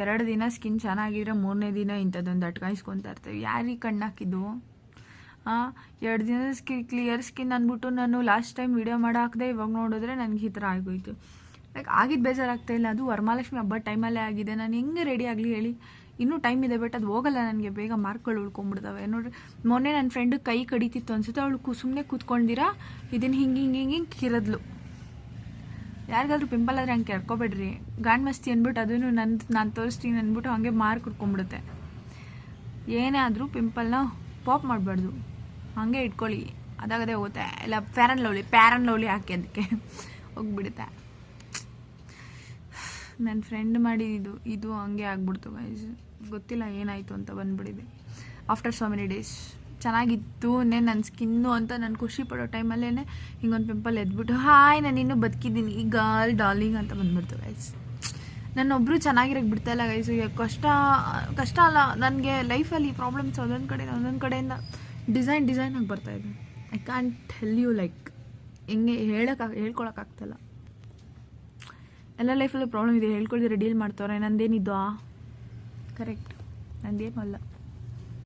2 ದಿನ ಸ್ಕಿನ್ ಚೆನ್ನಾಗಿದ್ರೆ 3ನೇ ದಿನ ಇಂಥದ್ದೊಂದು ಅಟ್ಕಾಯಿಸ್ಕೊತಾ ಇರ್ತೇವೆ. ಯಾರಿಗೆ ಕಣ್ಣು ಹಾಕಿದ್ದು? 2 ದಿನ ಕ್ಲಿಯರ್ ಸ್ಕಿನ್ ಅಂದ್ಬಿಟ್ಟು ನಾನು ಲಾಸ್ಟ್ ಟೈಮ್ ವಿಡಿಯೋ ಮಾಡಿ ಹಾಕಿದೆ. ಇವಾಗ ನೋಡಿದ್ರೆ ನನಗೆ ಈ ಥರ ಆಗೋಯ್ತು. ಲೈಕ್ ಆಗಿದ್ದು ಬೇಜಾರಾಗ್ತಾ ಇಲ್ಲ. ಅದು ವರಮಹಾಲಕ್ಷ್ಮಿ ಹಬ್ಬ ಟೈಮಲ್ಲೇ ಆಗಿದೆ. ನಾನು ಹೆಂಗೆ ರೆಡಿ ಆಗಲಿ ಹೇಳಿ? ಇನ್ನೂ ಟೈಮ್ ಇದೆ, ಬಟ್ ಅದು ಹೋಗಲ್ಲ ನನಗೆ. ಬೇಗ ಮಾರ್ಕ್ಗಳು ಉಳ್ಕೊಂಡ್ಬಿಡ್ತವೆ. ನೋಡಿರಿ, ಮೊನ್ನೆ ನನ್ನ ಫ್ರೆಂಡ್ ಕೈ ಕಡಿತಿತ್ತು ಅನ್ಸುತ್ತೆ. ಅವಳು ಸುಮ್ಮನೆ ಕೂತ್ಕೊಂಡಿರಾ ಇದನ್ನು ಹಿಂಗೆ ಕಿರದ್ಲು. ಯಾರಿಗಾದ್ರೂ ಪಿಂಪಲ್ ಆದರೆ ಹಂಗೆ ಕೆರ್ಕೋಬೇಡ್ರಿ. ಗಾಂಡ್ ಮಸ್ತಿ ಅಂದ್ಬಿಟ್ಟು ಅದನ್ನು ನಾನು ತೋರಿಸ್ತೀನಿ ಅಂದ್ಬಿಟ್ಟು ಹಾಗೆ ಮಾರ್ಕ್ ಉಟ್ಕೊಂಡ್ಬಿಡುತ್ತೆ. ಏನೇ ಆದರೂ ಪಿಂಪಲ್ನ ಪಾಪ್ ಮಾಡಬಾರ್ದು, ಹಾಗೆ ಇಟ್ಕೊಳ್ಳಿ. ಅದಾಗದೆ ಹೋಗುತ್ತೆ. ಇಲ್ಲ ಪ್ಯಾರನ್ ಲವ್ಲಿ ಹಾಕಿ ಅದಕ್ಕೆ ಹೋಗ್ಬಿಡುತ್ತೆ. ನನ್ನ ಫ್ರೆಂಡ್ ಮಾಡಿದ್ದು ಇದು ಹಂಗೆ ಆಗ್ಬಿಡ್ತು ಗೈಸ್. ಗೊತ್ತಿಲ್ಲ ಏನಾಯಿತು ಅಂತ ಬಂದ್ಬಿಟ್ಟಿದೆ. ಆಫ್ಟರ್ ಸೋ ಮೆನಿ ಡೇಸ್ ಚೆನ್ನಾಗಿತ್ತು ನನ್ನ ಸ್ಕಿನ್ನು ಅಂತ ನಾನು ಖುಷಿ ಪಡೋ ಟೈಮಲ್ಲೇ ಹಿಂಗೊಂದು ಪಿಂಪಲ್ ಎದ್ಬಿಟ್ಟು ಹಾಯ್ ನಾನು ಇನ್ನೂ ಬದುಕಿದ್ದೀನಿ ಈ ಗರ್ಲ್ ಡಾರ್ಲಿಂಗ್ ಅಂತ ಬಂದ್ಬಿಡ್ತು ಗೈಸ್. ನನ್ನೊಬ್ಬರು ಚೆನ್ನಾಗಿರೋಕ್ಕೆ ಬಿಡ್ತಾಯಿಲ್ಲ ಗೈಸ್. ಕಷ್ಟ ಅಲ್ಲ ನನಗೆ ಲೈಫಲ್ಲಿ ಪ್ರಾಬ್ಲಮ್ಸ್ ಒಂದೊಂದು ಕಡೆಯಿಂದ ಡಿಸೈನಾಗಿ ಬರ್ತಾಯಿದೆ. I can tell you like ಹೆಂಗೆ ಹೇಳ್ಕೊಳಕ್ಕಾಗ್ತಲ್ಲ. ಎಲ್ಲ ಲೈಫಲ್ಲೂ ಪ್ರಾಬ್ಲಮ್ ಇದೆ, ಹೇಳ್ಕೊಳ್ದಿರ ಡೀಲ್ ಮಾಡ್ತವ್ರೆ. ನಂದೇನಿದ್ದು ಕರೆಕ್ಟ್, ನಂದೇನೂ ಅಲ್ಲ.